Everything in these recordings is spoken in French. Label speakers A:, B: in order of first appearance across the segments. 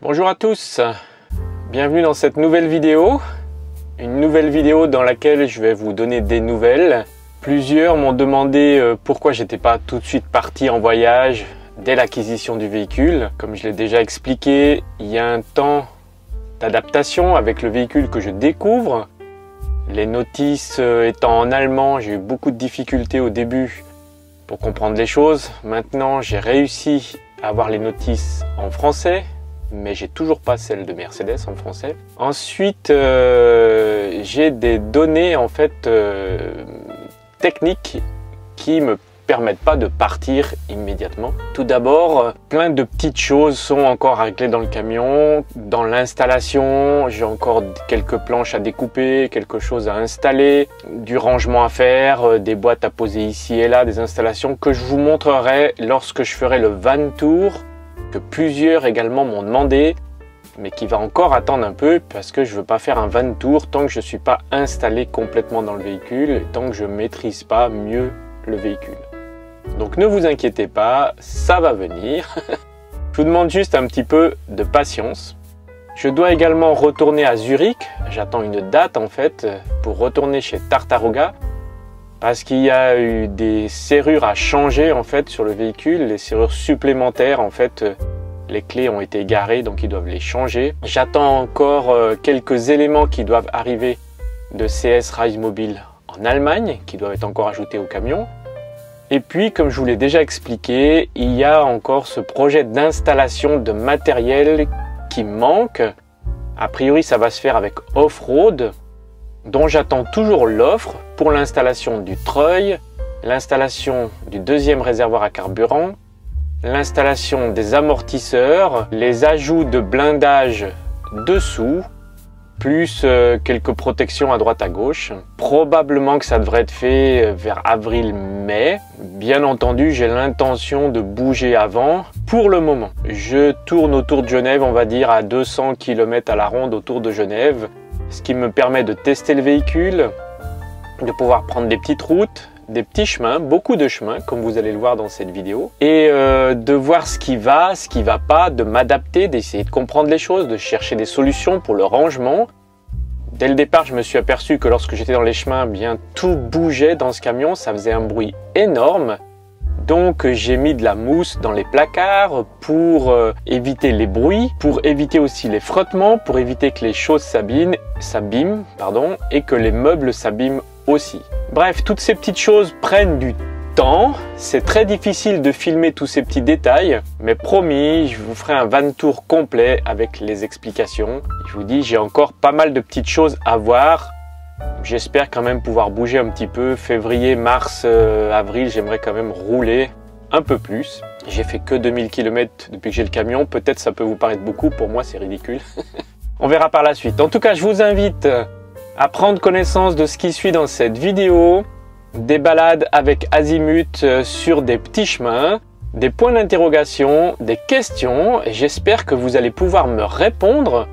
A: Bonjour à tous, bienvenue dans cette nouvelle vidéo. Une nouvelle vidéo dans laquelle je vais vous donner des nouvelles. Plusieurs m'ont demandé pourquoi j'étais pas tout de suite parti en voyage dès l'acquisition du véhicule. Comme je l'ai déjà expliqué, il y a un temps d'adaptation avec le véhicule que je découvre. Les notices étant en allemand, j'ai eu beaucoup de difficultés au début pour comprendre les choses. Maintenant, j'ai réussi à avoir les notices en français, mais j'ai toujours pas celle de Mercedes en français. Ensuite, j'ai des données en fait techniques qui me permettent pas de partir immédiatement. Tout d'abord, plein de petites choses sont encore à régler dans le camion. Dans l'installation, j'ai encore quelques planches à découper, quelque chose à installer, du rangement à faire, des boîtes à poser ici et là, des installations que je vous montrerai lorsque je ferai le van tour, que plusieurs également m'ont demandé, mais qui va encore attendre un peu parce que je veux pas faire un van tour tant que je suis pas installé complètement dans le véhicule et tant que je maîtrise pas mieux le véhicule. Donc ne vous inquiétez pas, ça va venir. Je vous demande juste un petit peu de patience. Je dois également retourner à Zurich. J'attends une date en fait pour retourner chez Tartaruga parce qu'il y a eu des serrures à changer en fait sur le véhicule, les serrures supplémentaires en fait. Les clés ont été garées donc ils doivent les changer. J'attends encore quelques éléments qui doivent arriver de CS Reisemobile en Allemagne qui doivent être encore ajoutés au camion. Et puis, comme je vous l'ai déjà expliqué, il y a encore ce projet d'installation de matériel qui manque. A priori, ça va se faire avec Offroad, dont j'attends toujours l'offre pour l'installation du treuil, l'installation du deuxième réservoir à carburant, l'installation des amortisseurs, les ajouts de blindage dessous, plus quelques protections à droite à gauche. Probablement que ça devrait être fait vers avril-mai. Bien entendu, j'ai l'intention de bouger avant. Pour le moment, je tourne autour de Genève, on va dire à 200 km à la ronde autour de Genève, ce qui me permet de tester le véhicule, de pouvoir prendre des petites routes, des petits chemins, beaucoup de chemins, comme vous allez le voir dans cette vidéo, et de voir ce qui va pas, de m'adapter, d'essayer de comprendre les choses, de chercher des solutions pour le rangement. Dès le départ, je me suis aperçu que lorsque j'étais dans les chemins, bien tout bougeait dans ce camion, ça faisait un bruit énorme. Donc j'ai mis de la mousse dans les placards pour éviter les bruits, pour éviter aussi les frottements, pour éviter que les choses s'abîment, et que les meubles s'abîment aussi. Bref, toutes ces petites choses prennent du temps. C'est très difficile de filmer tous ces petits détails, mais promis, je vous ferai un van tour complet avec les explications. Je vous dis, j'ai encore pas mal de petites choses à voir. J'espère quand même pouvoir bouger un petit peu. Février, mars, avril, j'aimerais quand même rouler un peu plus. J'ai fait que 2000 km depuis que j'ai le camion. Peut-être ça peut vous paraître beaucoup, pour moi c'est ridicule. On verra par la suite. En tout cas, je vous invite à prendre connaissance de ce qui suit dans cette vidéo. Des balades avec azimut sur des petits chemins, des points d'interrogation, des questions. Et j'espère que vous allez pouvoir me répondre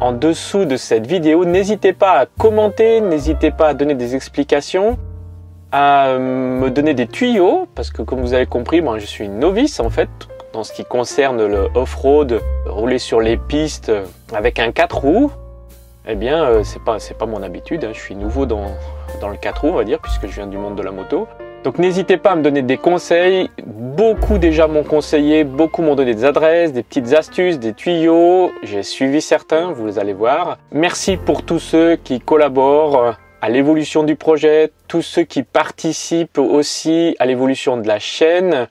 A: en dessous de cette vidéo. N'hésitez pas à commenter, n'hésitez pas à donner des explications, à me donner des tuyaux, parce que comme vous avez compris, moi je suis une novice en fait, dans ce qui concerne le off-road, rouler sur les pistes avec un 4 roues. Eh bien, c'est pas mon habitude, hein. Je suis nouveau dans le 4 roues, on va dire, puisque je viens du monde de la moto. Donc n'hésitez pas à me donner des conseils. Beaucoup déjà m'ont conseillé, beaucoup m'ont donné des adresses, des petites astuces, des tuyaux. J'ai suivi certains, vous allez voir. Merci pour tous ceux qui collaborent à l'évolution du projet, tous ceux qui participent aussi à l'évolution de la chaîne.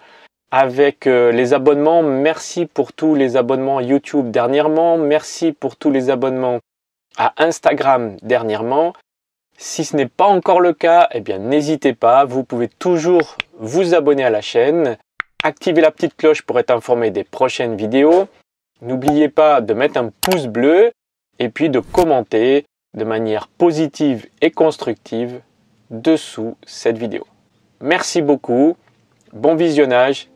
A: Avec les abonnements, merci pour tous les abonnements YouTube dernièrement. Merci pour tous les abonnements à Instagram dernièrement. Si ce n'est pas encore le cas, eh bien n'hésitez pas, vous pouvez toujours vous abonner à la chaîne, activer la petite cloche pour être informé des prochaines vidéos. N'oubliez pas de mettre un pouce bleu et puis de commenter de manière positive et constructive dessous cette vidéo. Merci beaucoup, bon visionnage.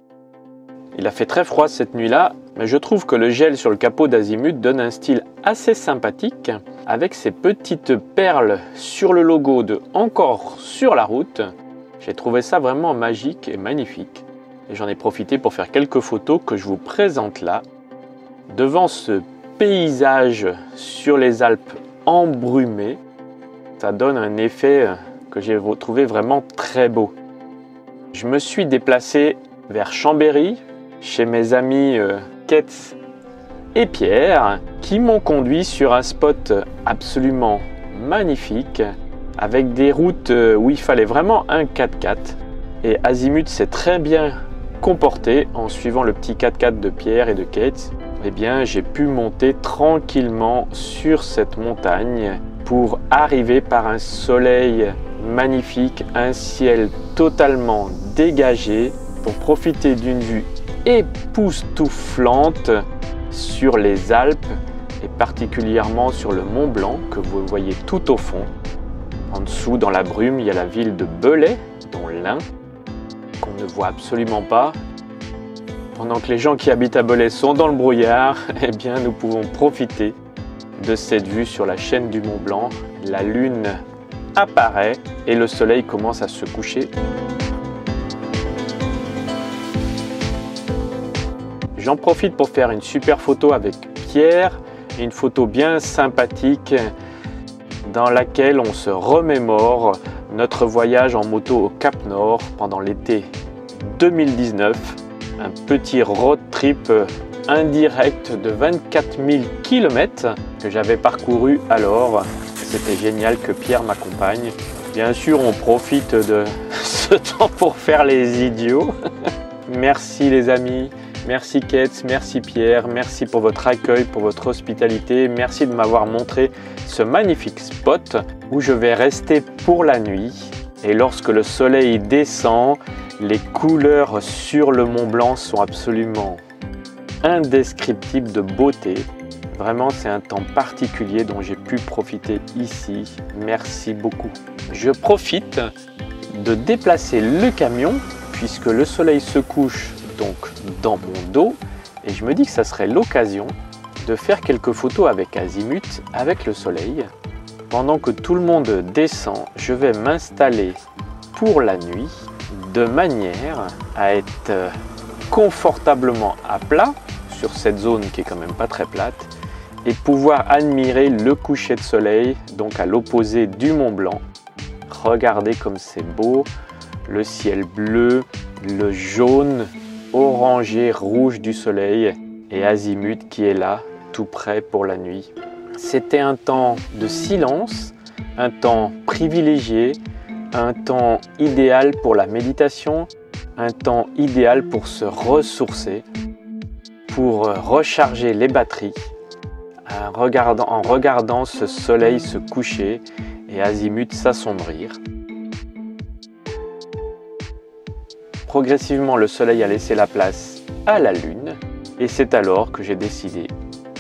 A: Il a fait très froid cette nuit-là, mais je trouve que le gel sur le capot d'Azimut donne un style assez sympathique, avec ces petites perles sur le logo de Encore sur la route. J'ai trouvé ça vraiment magique et magnifique. Et j'en ai profité pour faire quelques photos que je vous présente là, devant ce paysage sur les Alpes embrumées, ça donne un effet que j'ai trouvé vraiment très beau. Je me suis déplacé vers Chambéry, chez mes amis Ketz et Pierre, qui m'ont conduit sur un spot absolument magnifique, avec des routes où il fallait vraiment un 4x4. Et Azimut s'est très bien comporté en suivant le petit 4x4 de Pierre et de Ketz. Eh bien, j'ai pu monter tranquillement sur cette montagne pour arriver par un soleil magnifique, un ciel totalement dégagé, pour profiter d'une vue époustouflante sur les Alpes et particulièrement sur le Mont Blanc que vous voyez tout au fond. En dessous, dans la brume, il y a la ville de Belay, dont l'Ain, qu'on ne voit absolument pas. Pendant que les gens qui habitent à Belay sont dans le brouillard, eh bien, nous pouvons profiter de cette vue sur la chaîne du Mont Blanc. La lune apparaît et le soleil commence à se coucher. J'en profite pour faire une super photo avec Pierre, une photo bien sympathique dans laquelle on se remémore notre voyage en moto au Cap Nord pendant l'été 2019. Un petit road trip indirect de 24 000 km que j'avais parcouru alors. C'était génial que Pierre m'accompagne. Bien sûr, on profite de ce temps pour faire les idiots. Merci les amis. Merci Ketz, merci Pierre, merci pour votre accueil, pour votre hospitalité. Merci de m'avoir montré ce magnifique spot où je vais rester pour la nuit. Et lorsque le soleil descend, les couleurs sur le Mont Blanc sont absolument indescriptibles de beauté. Vraiment, c'est un temps particulier dont j'ai pu profiter ici. Merci beaucoup. Je profite de déplacer le camion puisque le soleil se couche donc dans mon dos et je me dis que ça serait l'occasion de faire quelques photos avec Azimut, avec le soleil. Pendant que tout le monde descend, je vais m'installer pour la nuit de manière à être confortablement à plat sur cette zone qui est quand même pas très plate et pouvoir admirer le coucher de soleil, donc à l'opposé du Mont Blanc. Regardez comme c'est beau, le ciel bleu, le jaune, orangé, rouge du soleil et Azimut qui est là, tout prêt pour la nuit. C'était un temps de silence, un temps privilégié, un temps idéal pour la méditation, un temps idéal pour se ressourcer, pour recharger les batteries, en regardant ce soleil se coucher et Azimut s'assombrir. Progressivement, le soleil a laissé la place à la lune et c'est alors que j'ai décidé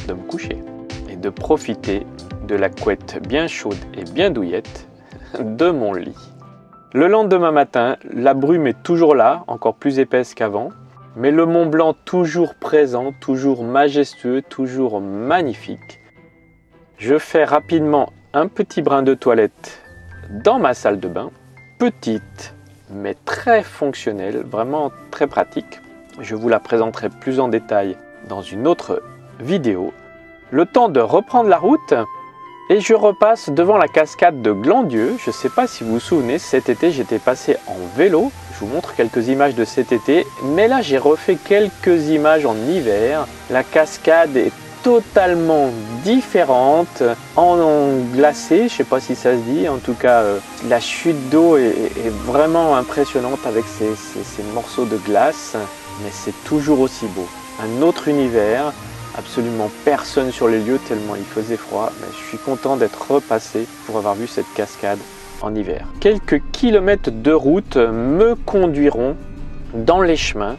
A: de me coucher et de profiter de la couette bien chaude et bien douillette de mon lit. Le lendemain matin, la brume est toujours là, encore plus épaisse qu'avant, mais le Mont Blanc toujours présent, toujours majestueux, toujours magnifique. Je fais rapidement un petit brin de toilette dans ma salle de bain, petite, mais très fonctionnelle, vraiment très pratique. Je vous la présenterai plus en détail dans une autre vidéo. Le temps de reprendre la route et je repasse devant la cascade de Glandieu. Je ne sais pas si vous vous souvenez, cet été j'étais passé en vélo. Je vous montre quelques images de cet été, mais là j'ai refait quelques images en hiver. La cascade est totalement différente, en glacé, je ne sais pas si ça se dit, en tout cas la chute d'eau est vraiment impressionnante avec ces morceaux de glace, mais c'est toujours aussi beau. Un autre univers, absolument personne sur les lieux tellement il faisait froid, mais je suis content d'être repassé pour avoir vu cette cascade en hiver. Quelques kilomètres de route me conduiront dans les chemins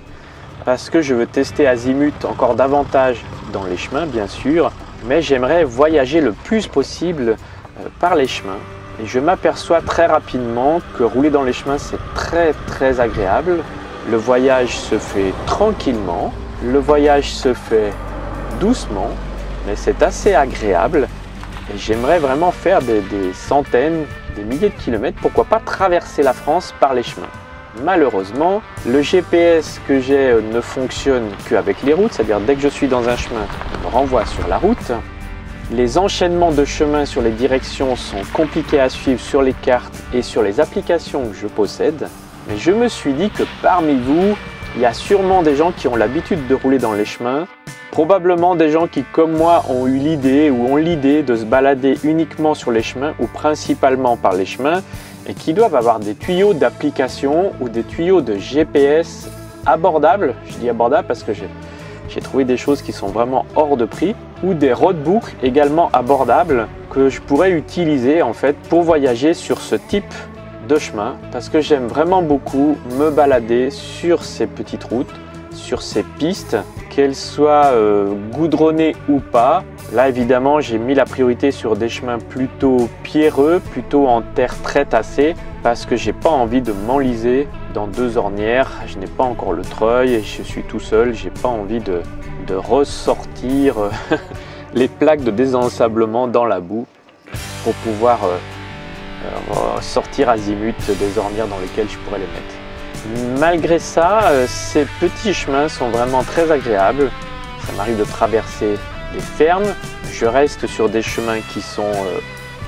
A: parce que je veux tester Azimut encore davantage dans les chemins bien sûr, mais j'aimerais voyager le plus possible par les chemins et je m'aperçois très rapidement que rouler dans les chemins c'est très agréable. Le voyage se fait tranquillement, le voyage se fait doucement, mais c'est assez agréable et j'aimerais vraiment faire des centaines, des milliers de kilomètres, pourquoi pas traverser la France par les chemins. malheureusement, le GPS que j'ai ne fonctionne qu'avec les routes, c'est-à-dire dès que je suis dans un chemin, il me renvoie sur la route. Les enchaînements de chemins sur les directions sont compliqués à suivre sur les cartes et sur les applications que je possède. Mais je me suis dit que parmi vous, il y a sûrement des gens qui ont l'habitude de rouler dans les chemins. Probablement des gens qui, comme moi, ont eu l'idée ou ont l'idée de se balader uniquement sur les chemins ou principalement par les chemins et qui doivent avoir des tuyaux d'application ou des tuyaux de GPS abordables. Je dis abordables parce que j'ai trouvé des choses qui sont vraiment hors de prix, ou des roadbooks également abordables que je pourrais utiliser en fait pour voyager sur ce type de chemin, parce que j'aime vraiment beaucoup me balader sur ces petites routes, sur ces pistes, qu'elles soient goudronnées ou pas. Là évidemment j'ai mis la priorité sur des chemins plutôt pierreux, plutôt en terre très tassée, parce que j'ai pas envie de m'enliser dans 2 ornières. Je n'ai pas encore le treuil, je suis tout seul, j'ai pas envie de ressortir les plaques de désensablement dans la boue pour pouvoir sortir azimut des ornières dans lesquelles je pourrais les mettre. Malgré ça, ces petits chemins sont vraiment très agréables. Ça m'arrive de traverser des fermes. Je reste sur des chemins qui sont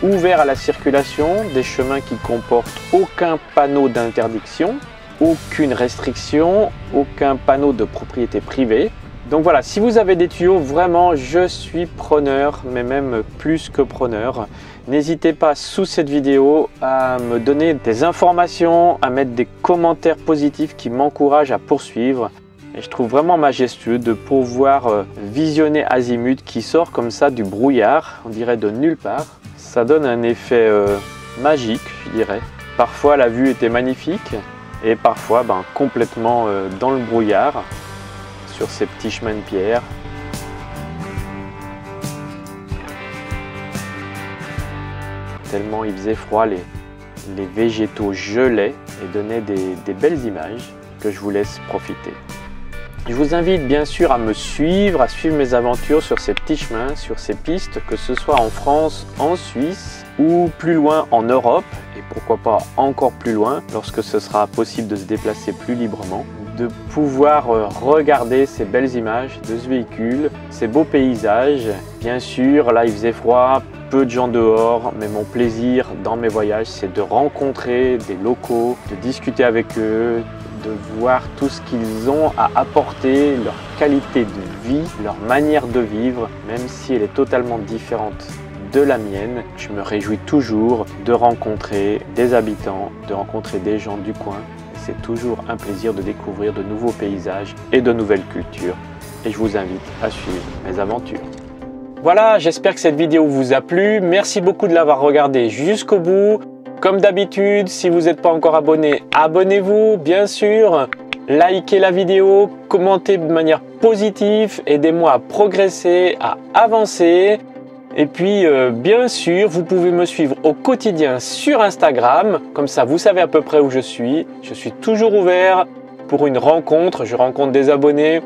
A: ouverts à la circulation, des chemins qui comportent aucun panneau d'interdiction, aucune restriction, aucun panneau de propriété privée. Donc voilà, si vous avez des tuyaux, vraiment je suis preneur, mais même plus que preneur. N'hésitez pas sous cette vidéo à me donner des informations, à mettre des commentaires positifs qui m'encouragent à poursuivre. Et je trouve vraiment majestueux de pouvoir visionner azimut qui sort comme ça du brouillard, on dirait de nulle part. Ça donne un effet magique, je dirais. Parfois la vue était magnifique et parfois complètement dans le brouillard sur ces petits chemins de pierre. Tellement il faisait froid, les végétaux gelaient et donnaient des belles images que je vous laisse profiter. Je vous invite bien sûr à me suivre, à suivre mes aventures sur ces petits chemins, sur ces pistes, que ce soit en France, en Suisse ou plus loin en Europe, et pourquoi pas encore plus loin lorsque ce sera possible de se déplacer plus librement, de pouvoir regarder ces belles images de ce véhicule, ces beaux paysages. Bien sûr, là il faisait froid, peu de gens dehors, mais mon plaisir dans mes voyages, c'est de rencontrer des locaux, de discuter avec eux, de voir tout ce qu'ils ont à apporter, leur qualité de vie, leur manière de vivre, même si elle est totalement différente de la mienne. Je me réjouis toujours de rencontrer des habitants, de rencontrer des gens du coin. C'est toujours un plaisir de découvrir de nouveaux paysages et de nouvelles cultures. Et je vous invite à suivre mes aventures. Voilà, j'espère que cette vidéo vous a plu. Merci beaucoup de l'avoir regardée jusqu'au bout. Comme d'habitude, si vous n'êtes pas encore abonné, abonnez-vous, bien sûr. Likez la vidéo, commentez de manière positive, aidez-moi à progresser, à avancer. Et puis, bien sûr, vous pouvez me suivre au quotidien sur Instagram. Comme ça, vous savez à peu près où je suis. Je suis toujours ouvert pour une rencontre. Je rencontre des abonnés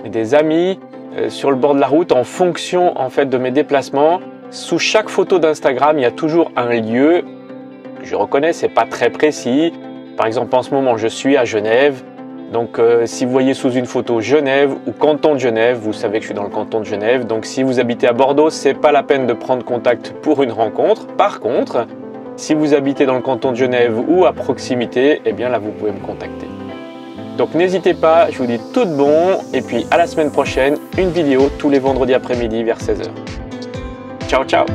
A: et des amis sur le bord de la route en fonction en fait de mes déplacements. Sous chaque photo d'Instagram, il y a toujours un lieu. Je reconnais, c'est pas très précis. Par exemple, en ce moment, je suis à Genève. Donc, si vous voyez sous une photo Genève ou canton de Genève, vous savez que je suis dans le canton de Genève. Donc, si vous habitez à Bordeaux, c'est pas la peine de prendre contact pour une rencontre. Par contre, si vous habitez dans le canton de Genève ou à proximité, eh bien là, vous pouvez me contacter. Donc, n'hésitez pas, je vous dis tout de bon. Et puis, à la semaine prochaine, une vidéo tous les vendredis après-midi vers 16h. Ciao, ciao!